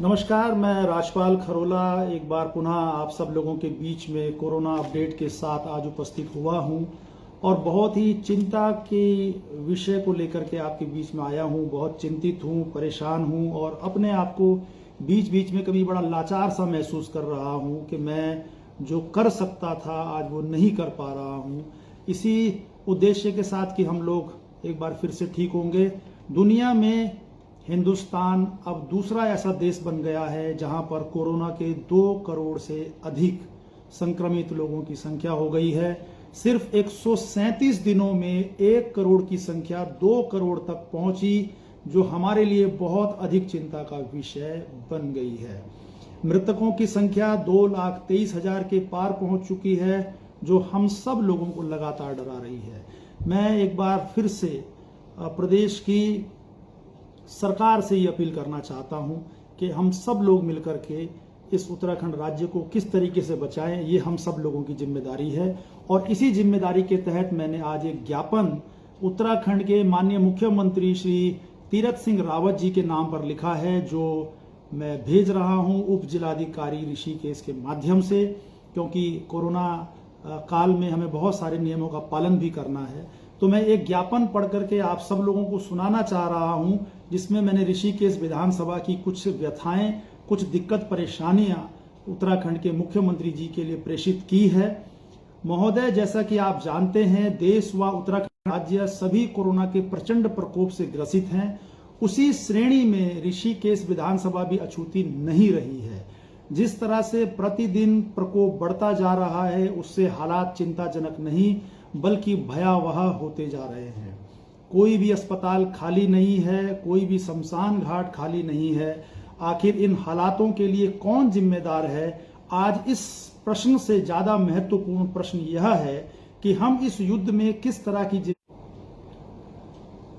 नमस्कार, मैं राजपाल खरोला एक बार पुनः आप सब लोगों के बीच में कोरोना अपडेट के साथ आज उपस्थित हुआ हूं और बहुत ही चिंता के विषय को लेकर के आपके बीच में आया हूं। बहुत चिंतित हूं, परेशान हूं और अपने आप को बीच बीच में कभी बड़ा लाचार सा महसूस कर रहा हूं कि मैं जो कर सकता था आज वो नहीं कर पा रहा हूं। इसी उद्देश्य के साथ कि हम लोग एक बार फिर से ठीक होंगे। दुनिया में हिंदुस्तान अब दूसरा ऐसा देश बन गया है जहां पर कोरोना के 2 करोड़ से अधिक संक्रमित लोगों की संख्या हो गई है। सिर्फ 137 दिनों में 1 करोड़ की संख्या 2 करोड़ तक पहुंची, जो हमारे लिए बहुत अधिक चिंता का विषय बन गई है। मृतकों की संख्या 2,23,000 के पार पहुंच चुकी है, जो हम सब लोगों को लगातार डरा रही है। मैं एक बार फिर से प्रदेश की सरकार से ये अपील करना चाहता हूं कि हम सब लोग मिलकर के इस उत्तराखंड राज्य को किस तरीके से बचाएं, ये हम सब लोगों की जिम्मेदारी है। और इसी जिम्मेदारी के तहत मैंने आज एक ज्ञापन उत्तराखंड के माननीय मुख्यमंत्री श्री तीरथ सिंह रावत जी के नाम पर लिखा है, जो मैं भेज रहा हूं उप जिलाधिकारी ऋषिकेश के माध्यम से, क्योंकि कोरोना काल में हमें बहुत सारे नियमों का पालन भी करना है। तो मैं एक ज्ञापन पढ़ करके आप सब लोगों को सुनाना चाह रहा हूं, जिसमें मैंने ऋषिकेश विधानसभा की कुछ व्यथाएं, कुछ दिक्कत परेशानियां उत्तराखंड के मुख्यमंत्री जी के लिए प्रेषित की है। महोदय, जैसा कि आप जानते हैं, देश व उत्तराखंड राज्य सभी कोरोना के प्रचंड प्रकोप से ग्रसित हैं। उसी श्रेणी में ऋषिकेश विधानसभा भी अछूती नहीं रही है। जिस तरह से प्रतिदिन प्रकोप बढ़ता जा रहा है, उससे हालात चिंताजनक नहीं बल्कि भयावह होते जा रहे हैं। कोई भी अस्पताल खाली नहीं है, कोई भी शमशान घाट खाली नहीं है। आखिर इन हालातों के लिए कौन जिम्मेदार है? आज इस प्रश्न से ज्यादा महत्वपूर्ण प्रश्न यह है कि हम इस युद्ध में किस तरह की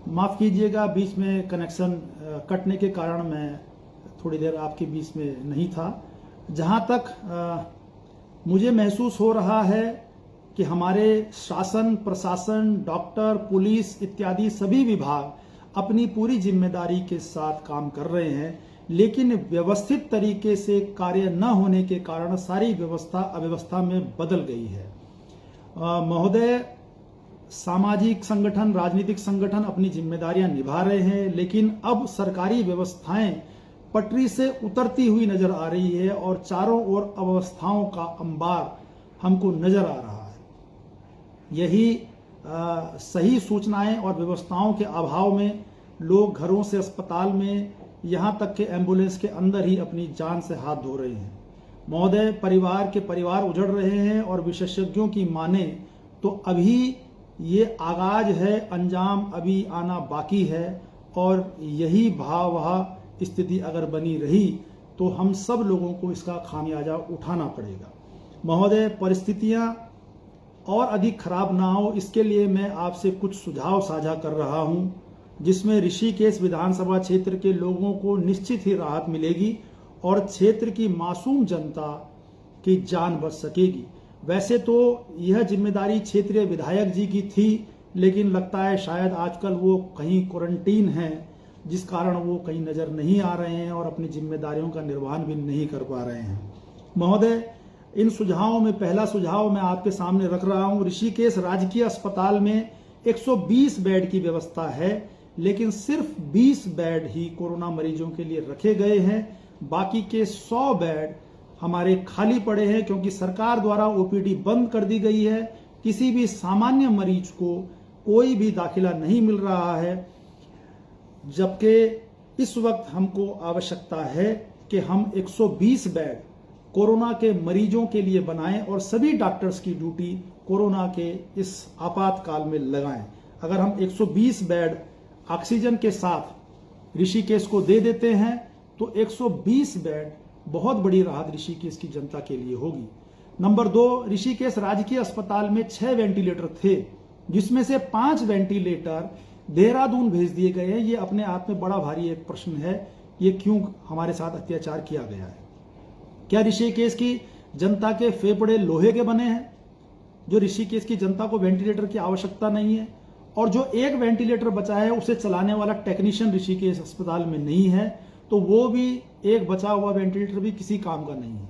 माफ कीजिएगा, बीच में कनेक्शन कटने के कारण मैं थोड़ी देर आपके बीच में नहीं था। जहां तक मुझे महसूस हो रहा है कि हमारे शासन, प्रशासन, डॉक्टर, पुलिस इत्यादि सभी विभाग अपनी पूरी जिम्मेदारी के साथ काम कर रहे हैं, लेकिन व्यवस्थित तरीके से कार्य न होने के कारण सारी व्यवस्था अव्यवस्था में बदल गई है। महोदय, सामाजिक संगठन, राजनीतिक संगठन अपनी जिम्मेदारियां निभा रहे हैं, लेकिन अब सरकारी व्यवस्थाएं पटरी से उतरती हुई नजर आ रही है और चारों ओर अव्यवस्थाओं का अंबार हमको नजर आ रहा है। यही सही सूचनाएं और व्यवस्थाओं के अभाव में लोग घरों से अस्पताल में, यहां तक के एम्बुलेंस के अंदर ही अपनी जान से हाथ धो रहे हैं। महोदय, परिवार के परिवार उजड़ रहे हैं और विशेषज्ञों की माने तो अभी ये आगाज है, अंजाम अभी आना बाकी है। और यही भयावह स्थिति अगर बनी रही तो हम सब लोगों को इसका खामियाजा उठाना पड़ेगा। महोदय, परिस्थितियां और अधिक खराब ना हो, इसके लिए मैं आपसे कुछ सुझाव साझा कर रहा हूं, जिसमें ऋषिकेश विधानसभा क्षेत्र के लोगों को निश्चित ही राहत मिलेगी और क्षेत्र की मासूम जनता की जान बच सकेगी। वैसे तो यह जिम्मेदारी क्षेत्रीय विधायक जी की थी, लेकिन लगता है शायद आजकल वो कहीं क्वारंटीन हैं, जिस कारण वो कहीं नजर नहीं आ रहे हैं और अपनी जिम्मेदारियों का निर्वहन भी नहीं कर पा रहे हैं। महोदय, इन सुझावों में पहला सुझाव मैं आपके सामने रख रहा हूं। ऋषिकेश राजकीय अस्पताल में 120 बेड की व्यवस्था है, लेकिन सिर्फ 20 बेड ही कोरोना मरीजों के लिए रखे गए हैं। बाकी के 100 बेड हमारे खाली पड़े हैं, क्योंकि सरकार द्वारा ओपीडी बंद कर दी गई है। किसी भी सामान्य मरीज को कोई भी दाखिला नहीं मिल रहा है, जबकि इस वक्त हमको आवश्यकता है कि हम 120 बेड कोरोना के मरीजों के लिए बनाएं और सभी डॉक्टर्स की ड्यूटी कोरोना के इस आपातकाल में लगाएं। अगर हम 120 बेड ऑक्सीजन के साथ ऋषिकेश को दे देते हैं तो 120 बेड बहुत बड़ी राहत ऋषिकेश की जनता के लिए होगी। नंबर 2, ऋषिकेश राजकीय अस्पताल में 6 वेंटिलेटर थे, जिसमें से 5 वेंटिलेटर देहरादून भेज दिए गए हैं। ये अपने आप में बड़ा भारी एक प्रश्न है, ये क्यों हमारे साथ अत्याचार किया गया है? क्या ऋषिकेश की जनता के फेफड़े लोहे के बने हैं, जो ऋषिकेश की जनता को वेंटिलेटर की आवश्यकता नहीं है? और जो एक वेंटिलेटर बचा है उसे चलाने वाला टेक्नीशियन ऋषिकेश अस्पताल में नहीं है, तो वो भी एक बचा हुआ वेंटिलेटर भी किसी काम का नहीं है।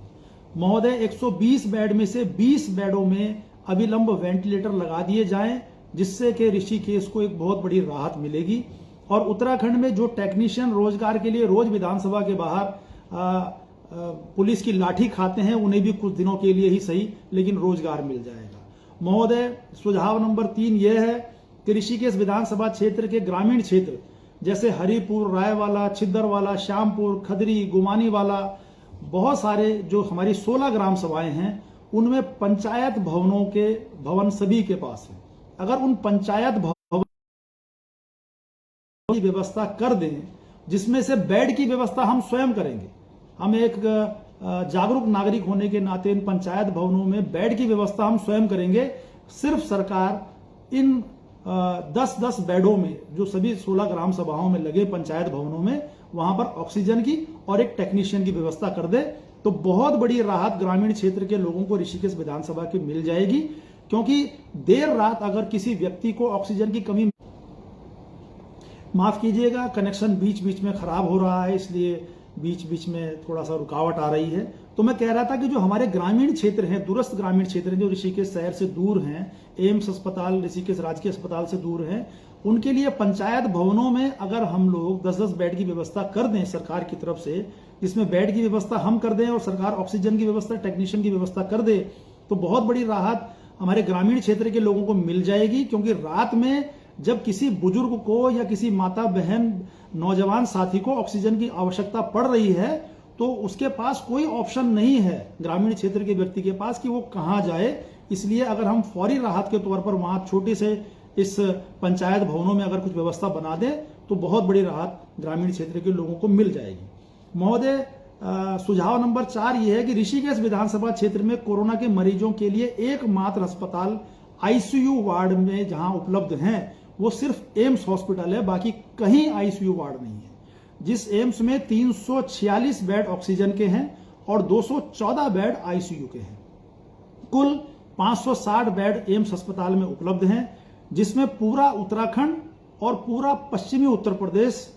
महोदय 120 बेड में से 20 बेडों में अविलंब वेंटिलेटर लगा दिए जाएं, जिससे कि ऋषिकेश को एक बहुत बड़ी राहत मिलेगी। और उत्तराखंड में जो टेक्नीशियन रोजगार के लिए रोज विधानसभा के बाहर पुलिस की लाठी खाते हैं, उन्हें भी कुछ दिनों के लिए ही सही लेकिन रोजगार मिल जाएगा। महोदय सुझाव नंबर 3 यह है कि ऋषिकेश विधानसभा क्षेत्र के ग्रामीण क्षेत्र जैसे हरिपुर, रायवाला, छिद्दरवाला, श्यामपुर, खदरी, गुमानीवाला, बहुत सारे जो हमारी 16 ग्राम सभाएं हैं उनमें पंचायत भवनों के भवन सभी के पास है। अगर उन पंचायत भवन की व्यवस्था कर दें, जिसमें से बेड की व्यवस्था हम स्वयं करेंगे, हम एक जागरूक नागरिक होने के नाते इन पंचायत भवनों में बेड की व्यवस्था हम स्वयं करेंगे। सिर्फ सरकार इन 10-10 बेडों में जो सभी 16 ग्राम सभाओं में लगे पंचायत भवनों में, वहां पर ऑक्सीजन की और एक टेक्नीशियन की व्यवस्था कर दे तो बहुत बड़ी राहत ग्रामीण क्षेत्र के लोगों को ऋषिकेश विधानसभा की मिल जाएगी। क्योंकि देर रात अगर किसी व्यक्ति को ऑक्सीजन की कमी, माफ कीजिएगा कनेक्शन बीच बीच में खराब हो रहा है, इसलिए बीच बीच में थोड़ा सा रुकावट आ रही है। तो मैं कह रहा था कि जो हमारे ग्रामीण क्षेत्र हैं, दूरस्थ ग्रामीण क्षेत्र हैं, जो ऋषिकेश शहर से दूर हैं, एम्स अस्पताल, ऋषिकेश राजकीय अस्पताल से दूर हैं, उनके लिए पंचायत भवनों में अगर हम लोग 10-10 बेड की व्यवस्था कर दें सरकार की तरफ से, जिसमें बेड की व्यवस्था हम कर दें और सरकार ऑक्सीजन की व्यवस्था, टेक्नीशियन की व्यवस्था कर दे, तो बहुत बड़ी राहत हमारे ग्रामीण क्षेत्र के लोगों को मिल जाएगी। क्योंकि रात में जब किसी बुजुर्ग को या किसी माता बहन नौजवान साथी को ऑक्सीजन की आवश्यकता पड़ रही है तो उसके पास कोई ऑप्शन नहीं है ग्रामीण क्षेत्र के व्यक्ति के पास कि वो कहां जाए। इसलिए अगर हम फौरी राहत के तौर पर वहां छोटे से इस पंचायत भवनों में अगर कुछ व्यवस्था बना दें तो बहुत बड़ी राहत ग्रामीण क्षेत्र के लोगों को मिल जाएगी। महोदय सुझाव नंबर 4 यह है कि ऋषिकेश विधानसभा क्षेत्र में कोरोना के मरीजों के लिए एकमात्र अस्पताल आईसीयू वार्ड में जहां उपलब्ध हैं वो सिर्फ एम्स हॉस्पिटल है, बाकी कहीं आईसीयू वार्ड नहीं है। जिस एम्स में 346 बेड ऑक्सीजन के हैं और 214 बेड आईसीयू के हैं। कुल 560 बेड एम्स अस्पताल में उपलब्ध हैं, जिसमें पूरा उत्तराखंड और पूरा पश्चिमी उत्तर प्रदेश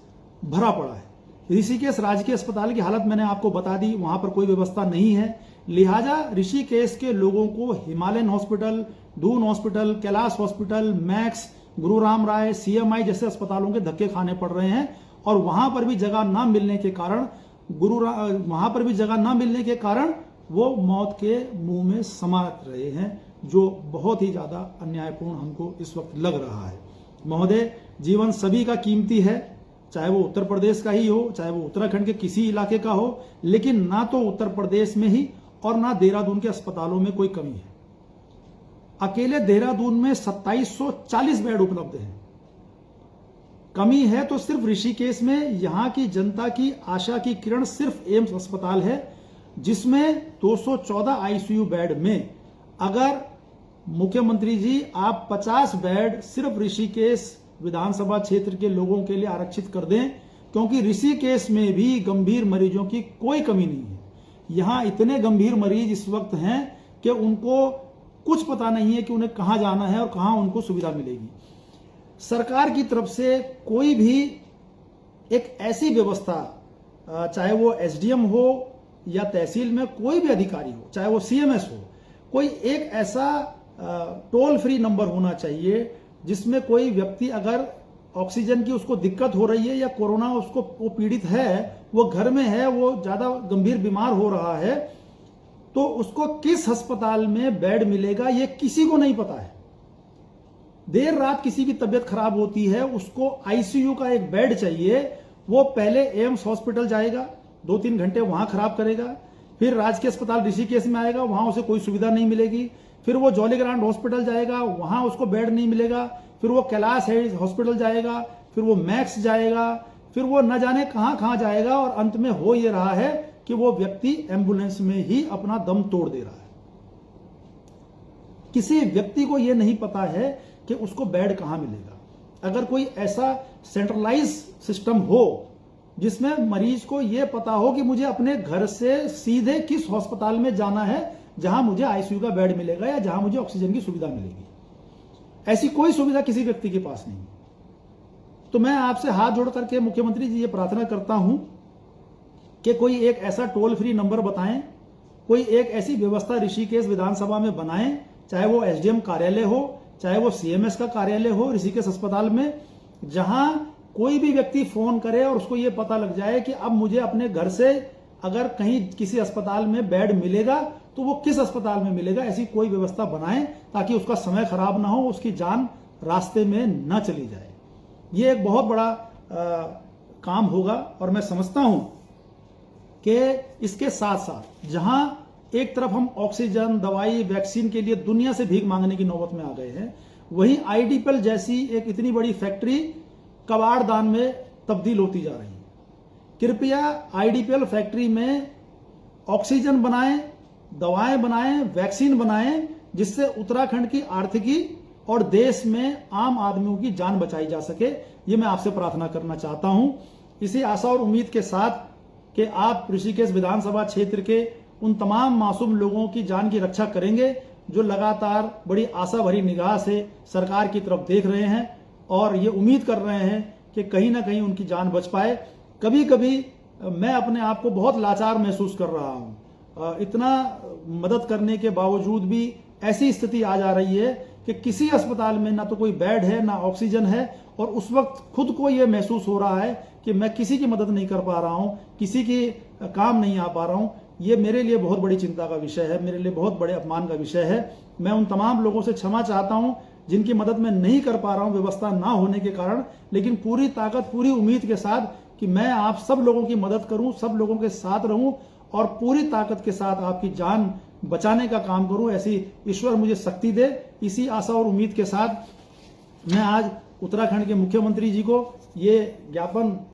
भरा पड़ा है। ऋषिकेश राजकीय अस्पताल की हालत मैंने आपको बता दी, वहां पर कोई व्यवस्था नहीं है। लिहाजा ऋषिकेश के लोगों को Himalayan hospital, Doon hospital, Kailash hospital, max, गुरु राम राय, सीएमआई जैसे अस्पतालों के धक्के खाने पड़ रहे हैं। और वहां पर भी जगह ना मिलने के कारण वो मौत के मुंह में समा रहे हैं, जो बहुत ही ज्यादा अन्यायपूर्ण हमको इस वक्त लग रहा है। महोदय, जीवन सभी का कीमती है, चाहे वो उत्तर प्रदेश का ही हो, चाहे वो उत्तराखंड के किसी इलाके का हो, लेकिन ना तो उत्तर प्रदेश में ही और ना देहरादून के अस्पतालों में कोई कमी है। अकेले देहरादून में 2740 बेड उपलब्ध हैं। कमी है तो सिर्फ ऋषिकेश में। यहां की जनता की आशा की किरण सिर्फ एम्स अस्पताल है, जिसमें 214 आईसीयू बेड में अगर मुख्यमंत्री जी आप 50 बेड सिर्फ ऋषिकेश विधानसभा क्षेत्र के लोगों के लिए आरक्षित कर दें, क्योंकि ऋषिकेश में भी गंभीर मरीजों की कोई कमी नहीं है। यहां इतने गंभीर मरीज इस वक्त हैं कि उनको कुछ पता नहीं है कि उन्हें कहां जाना है और कहां उनको सुविधा मिलेगी। सरकार की तरफ से कोई भी एक ऐसी व्यवस्था, चाहे वो एसडीएम हो या तहसील में कोई भी अधिकारी हो, चाहे वो सीएमएस हो, कोई एक ऐसा टोल फ्री नंबर होना चाहिए जिसमें कोई व्यक्ति अगर ऑक्सीजन की उसको दिक्कत हो रही है या कोरोना उसको वो पीड़ित है, वो घर में है, वो ज्यादा गंभीर बीमार हो रहा है, तो उसको किस अस्पताल में बेड मिलेगा ये किसी को नहीं पता है। देर रात किसी की तबीयत खराब होती है, उसको आईसीयू का एक बेड चाहिए, वो पहले एम्स हॉस्पिटल जाएगा, 2-3 घंटे वहां खराब करेगा, फिर राजकीय अस्पताल ऋषिकेश में आएगा, वहां उसे कोई सुविधा नहीं मिलेगी, फिर वो जॉली ग्रांट हॉस्पिटल जाएगा, वहां उसको बेड नहीं मिलेगा, फिर वो कैलाश हॉस्पिटल जाएगा, फिर वो मैक्स जाएगा, फिर वो न जाने कहां कहां जाएगा, और अंत में हो ये रहा है कि वो व्यक्ति एम्बुलेंस में ही अपना दम तोड़ दे रहा है। किसी व्यक्ति को यह नहीं पता है कि उसको बेड कहां मिलेगा। अगर कोई ऐसा सेंट्रलाइज सिस्टम हो जिसमें मरीज को यह पता हो कि मुझे अपने घर से सीधे किस अस्पताल में जाना है जहां मुझे आईसीयू का बेड मिलेगा या जहां मुझे ऑक्सीजन की सुविधा मिलेगी, ऐसी कोई सुविधा किसी व्यक्ति के पास नहीं। तो मैं आपसे हाथ जोड़ करके मुख्यमंत्री जी ये प्रार्थना करता हूं कि कोई एक ऐसा टोल फ्री नंबर बताएं, कोई एक ऐसी व्यवस्था ऋषिकेश विधानसभा में बनाएं, चाहे वो एसडीएम कार्यालय हो, चाहे वो सीएमएस का कार्यालय हो ऋषिकेश अस्पताल में, जहां कोई भी व्यक्ति फोन करे और उसको ये पता लग जाए कि अब मुझे अपने घर से अगर कहीं किसी अस्पताल में बेड मिलेगा तो वो किस अस्पताल में मिलेगा, ऐसी कोई व्यवस्था बनाएं ताकि उसका समय खराब ना हो, उसकी जान रास्ते में न चली जाए। ये एक बहुत बड़ा काम होगा और मैं समझता हूं कि इसके साथ साथ जहां एक तरफ हम ऑक्सीजन, दवाई, वैक्सीन के लिए दुनिया से भीख मांगने की नौबत में आ गए हैं, वहीं आईडीपीएल जैसी एक इतनी बड़ी फैक्ट्री कबाड़ दान में तब्दील होती जा रही है। कृपया आईडीपीएल फैक्ट्री में ऑक्सीजन बनाएं, दवाएं बनाएं, वैक्सीन बनाएं, जिससे उत्तराखंड की आर्थिकी और देश में आम आदमियों की जान बचाई जा सके। ये मैं आपसे प्रार्थना करना चाहता हूं। इसी आशा और उम्मीद के साथ कि आप ऋषिकेश विधानसभा क्षेत्र के उन तमाम मासूम लोगों की जान की रक्षा करेंगे जो लगातार बड़ी आशा भरी निगाह से सरकार की तरफ देख रहे हैं और ये उम्मीद कर रहे हैं कि कहीं ना कहीं उनकी जान बच पाए। कभी कभी मैं अपने आप को बहुत लाचार महसूस कर रहा हूं। इतना मदद करने के बावजूद भी ऐसी स्थिति आ जा रही है कि किसी अस्पताल में ना तो कोई बेड है, ना ऑक्सीजन है, और उस वक्त खुद को यह महसूस हो रहा है कि मैं किसी की मदद नहीं कर पा रहा हूं, किसी के काम नहीं आ पा रहा हूं। ये मेरे लिए बहुत बड़ी चिंता का विषय है, मेरे लिए बहुत बड़े अपमान का विषय है। मैं उन तमाम लोगों से क्षमा चाहता हूं जिनकी मदद मैं नहीं कर पा रहा हूं व्यवस्था ना होने के कारण, लेकिन पूरी ताकत, पूरी उम्मीद के साथ कि मैं आप सब लोगों की मदद करूं, सब लोगों के साथ रहूं और पूरी ताकत के साथ आपकी जान बचाने का काम करूं, ऐसी ईश्वर मुझे शक्ति दे। इसी आशा और उम्मीद के साथ मैं आज उत्तराखंड के मुख्यमंत्री जी को ये ज्ञापन